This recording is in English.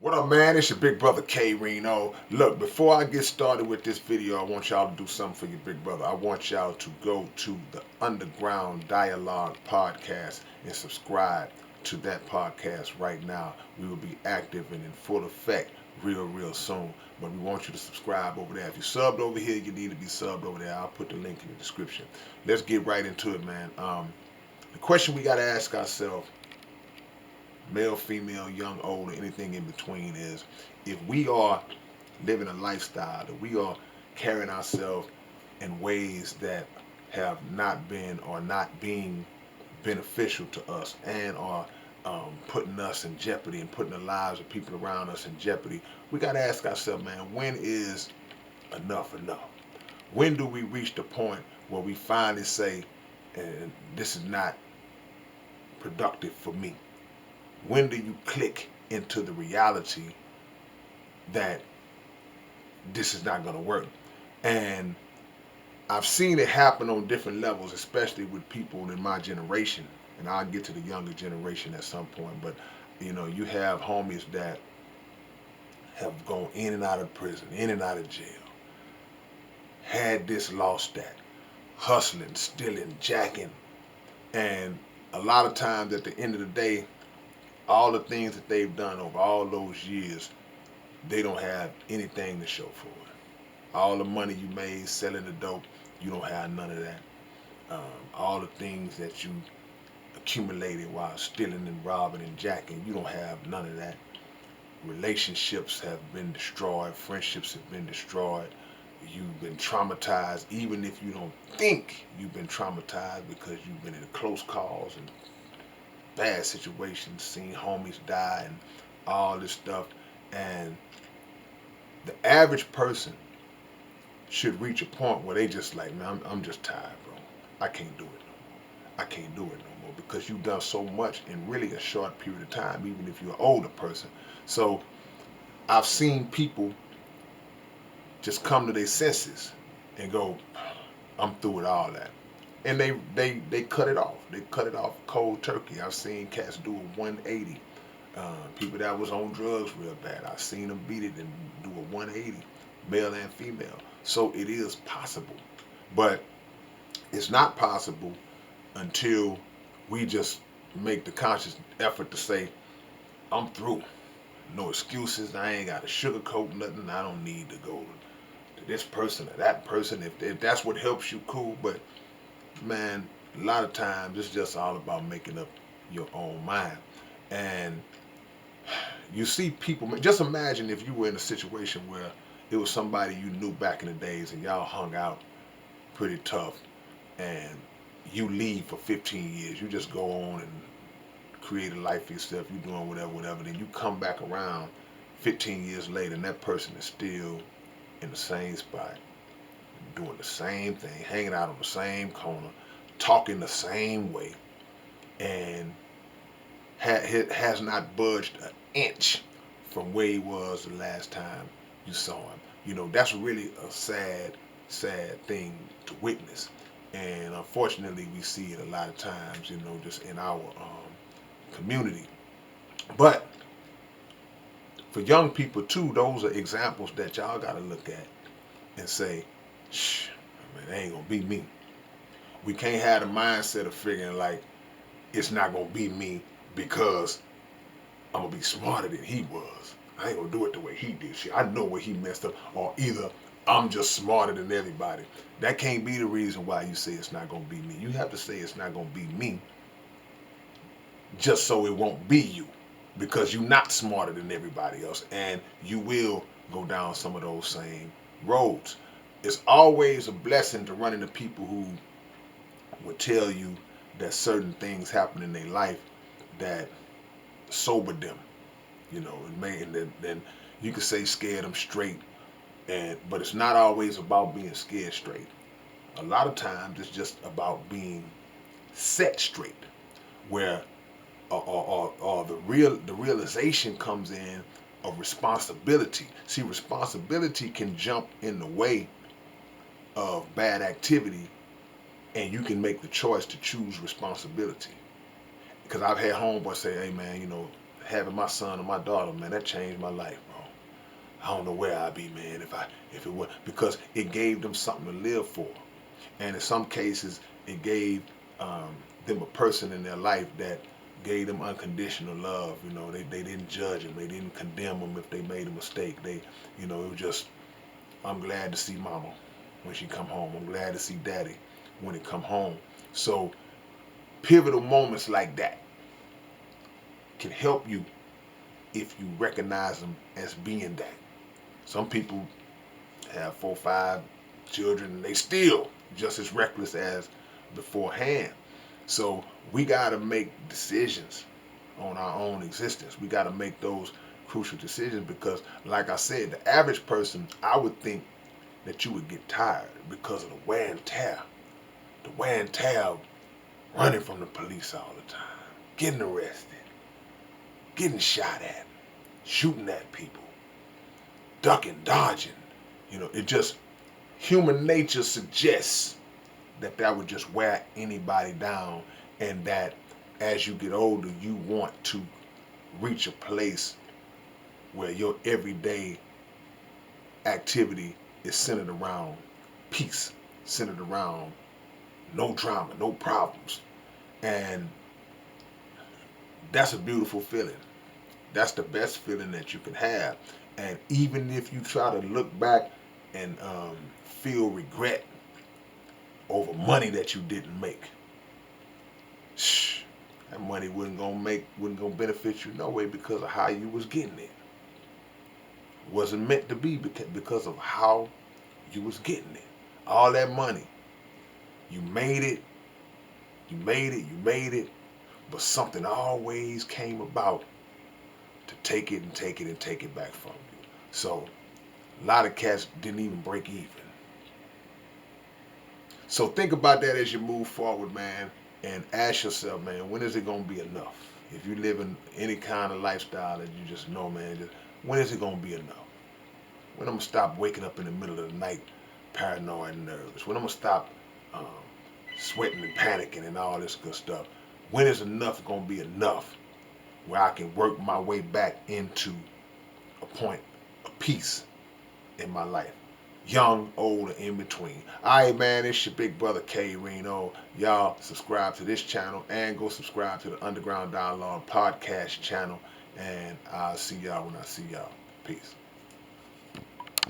What up, man? It's your big brother K-Rino. Look, before I get started with this video, I want y'all to do something for your big brother. I want y'all to go to the Underground Dialogue podcast and subscribe to that podcast right now. We will be active and in full effect real soon. But we want you to subscribe over there. If you subbed over here, you need to be subbed over there. I'll put the link in the description. Let's get right into it, man. The question we got to ask ourselves, male, female, young, old, or anything in between, is if we are living a lifestyle, that we are carrying ourselves in ways that have not been or not being beneficial to us and are putting us in jeopardy and putting the lives of people around us in jeopardy, we got to ask ourselves, man, when is enough enough? When do we reach the point where we finally say, this is not productive for me? When do you click into the reality that this is not going to work? And I've seen it happen on different levels, especially with people in my generation. And I'll get to the younger generation at some point. But, you have homies that have gone in and out of prison, in and out of jail, had this, lost that, hustling, stealing, jacking. And a lot of times at the end of the day, all the things that they've done over all those years, they don't have anything to show for it. All the money you made selling the dope, you don't have none of that. All the things that you accumulated while stealing and robbing and jacking, you don't have none of that. Relationships have been destroyed. Friendships have been destroyed. You've been traumatized, even if you don't think you've been traumatized, because you've been in close calls and bad situations, seen homies die and all this stuff. And the average person should reach a point where they just like, man, I'm just tired, bro. I can't do it no more. I can't do it no more, because you've done so much in really a short period of time, even if you're an older person. So I've seen people just come to their senses and go, I'm through with all that. And they cut it off. They cut it off cold turkey. I've seen cats do a 180. People that was on drugs real bad, I've seen them beat it and do a 180, male and female. So it is possible. But it's not possible until we just make the conscious effort to say, I'm through. No excuses. I ain't got to sugarcoat nothing. I don't need to go to this person or that person. If that's what helps you, cool. But man, a lot of times it's just all about making up your own mind. And you see people, just imagine if you were in a situation where it was somebody you knew back in the days and y'all hung out pretty tough, and you leave for 15 years. You just go on and create a life for yourself. You're doing whatever. Then you come back around 15 years later and that person is still in the same spot, doing the same thing, hanging out on the same corner, talking the same way, and has not budged an inch from where he was the last time you saw him. That's really a sad thing to witness. And unfortunately, we see it a lot of times, just in our community. But for young people too, those are examples that y'all got to look at and say, shh, man, that ain't gonna be me. We can't have the mindset of figuring like it's not gonna be me because I'm gonna be smarter than he was. I ain't gonna do it the way he did. Shit, I know where he messed up, or either I'm just smarter than everybody. That can't be the reason why you say it's not gonna be me. You have to say it's not gonna be me just so it won't be you, because you're not smarter than everybody else, and you will go down some of those same roads. It's always a blessing to run into people who will tell you that certain things happen in their life that sobered them. And then you can say scared them straight, but it's not always about being scared straight. A lot of times it's just about being set straight, where or the realization comes in of responsibility. See, responsibility can jump in the way of bad activity, and you can make the choice to choose responsibility. Because I've had homeboys say, "Hey man, having my son or my daughter, man, that changed my life, bro. I don't know where I'd be, man, if it was, because it gave them something to live for. And in some cases, it gave them a person in their life that gave them unconditional love. You know, they didn't judge them. They didn't condemn them if they made a mistake. They, you know, it was just, I'm glad to see mama when she come home. I'm glad to see daddy when he come home. So pivotal moments like that can help you if you recognize them as being that. Some people have 4 or 5 children and they still just as reckless as beforehand. So we got to make decisions on our own existence. We got to make those crucial decisions because, like I said, the average person, I would think that you would get tired because of the wear and tear. The wear and tear of running from the police all the time, getting arrested, getting shot at, shooting at people, ducking, dodging. You know, it just, human nature suggests that that would just wear anybody down, and that as you get older, you want to reach a place where your everyday activity is centered around peace, centered around no drama, no problems. And that's a beautiful feeling. That's the best feeling that you can have. And even if you try to look back and feel regret over money that you didn't make, that money wasn't gonna benefit you no way because of how you was getting it. It wasn't meant to be because of how you was getting it. All that money, you made it, you made it, you made it, but something always came about to take it and take it and take it back from you. So a lot of cats didn't even break even. So think about that as you move forward, man, and ask yourself, man, when is it going to be enough? If you live in any kind of lifestyle that you just know, man, when is it going to be enough? When I'm going to stop waking up in the middle of the night paranoid and nervous? When I'm going to stop sweating and panicking and all this good stuff? When is enough going to be enough where I can work my way back into a point of peace in my life? Young, old, or in between. Alright, man, it's your big brother K-Rino. Y'all subscribe to this channel and go subscribe to the Underground Dialogue podcast channel. And I'll see y'all when I see y'all. Peace.